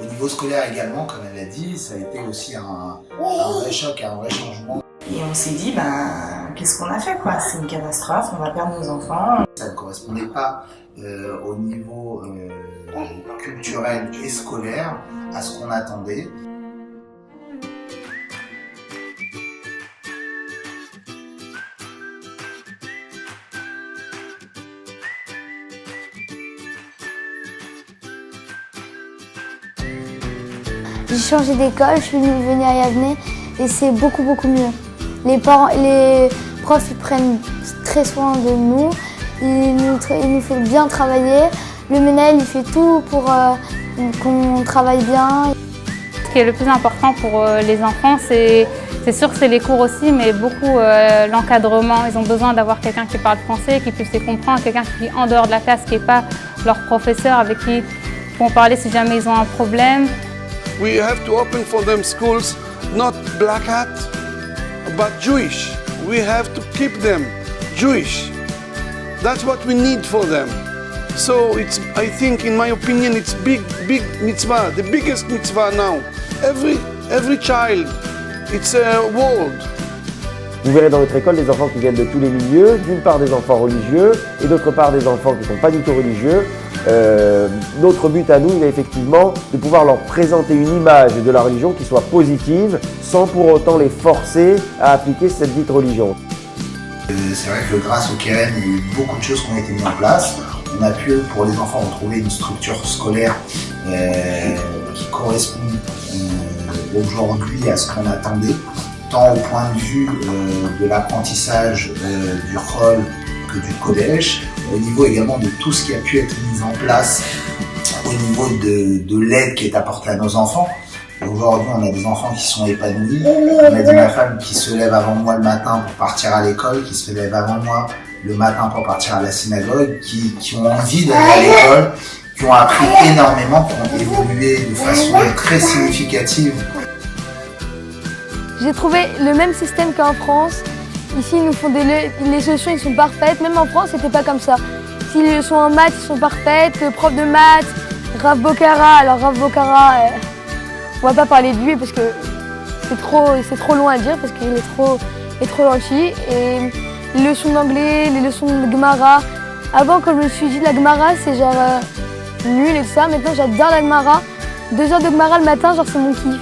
Au niveau scolaire également, comme elle l'a dit, ça a été aussi un vrai choc, un vrai changement. Et on s'est dit, qu'est-ce qu'on a fait quoi? C'est une catastrophe, on va perdre nos enfants. Ça ne correspondait pas au niveau culturel et scolaire à ce qu'on attendait. J'ai changé d'école, je suis venue à Yavne et c'est beaucoup mieux. Les profs ils prennent très soin de nous, ils nous font bien travailler. Le MENAEL il fait tout pour qu'on travaille bien. Ce qui est le plus important pour les enfants, c'est sûr que c'est les cours aussi, mais beaucoup l'encadrement. Ils ont besoin d'avoir quelqu'un qui parle français, qui puisse les comprendre, quelqu'un qui est en dehors de la classe, qui n'est pas leur professeur, avec qui ils pourront parler si jamais ils ont un problème. We have to open for them schools, not black hat, but Jewish. We have to keep them Jewish. That's what we need for them. So I think, in my opinion, it's big mitzvah, the biggest mitzvah now. Every child, it's a world. Vous verrez dans notre école des enfants qui viennent de tous les milieux, d'une part des enfants religieux et d'autre part des enfants qui ne sont pas du tout religieux. Notre but à nous, il est effectivement de pouvoir leur présenter une image de la religion qui soit positive, sans pour autant les forcer à appliquer cette dite religion. C'est vrai que grâce au Keren, il y a eu beaucoup de choses qui ont été mises en place. On a pu, pour les enfants, retrouver une structure scolaire qui correspond aujourd'hui à ce qu'on attendait, tant au point de vue de l'apprentissage du rôle que du collège, au niveau également de tout ce qui a pu être mis en place au niveau de l'aide qui est apportée à nos enfants. Aujourd'hui, on a des enfants qui sont épanouis. On a dit ma femme qui se lève avant moi le matin pour partir à l'école, qui se lève avant moi le matin pour partir à la synagogue, qui ont envie d'aller à l'école, qui ont appris énormément, qui ont évolué de façon très significative. J'ai trouvé le même système qu'en France. Ici, ils nous font les leçons, ils sont parfaites. Même en France, c'était pas comme ça. Si les leçons en maths, ils sont parfaites. Le prof de maths, Rav Bocara. Alors Rav Bocara, on va pas parler de lui parce que c'est trop long à dire parce qu'il est trop gentil. Et les leçons d'anglais, les leçons de Gemara. Avant, quand je me suis dit la Gemara, c'est genre nul et tout ça. Maintenant, j'adore la Gemara. 2 heures de Gemara le matin, genre c'est mon kiff.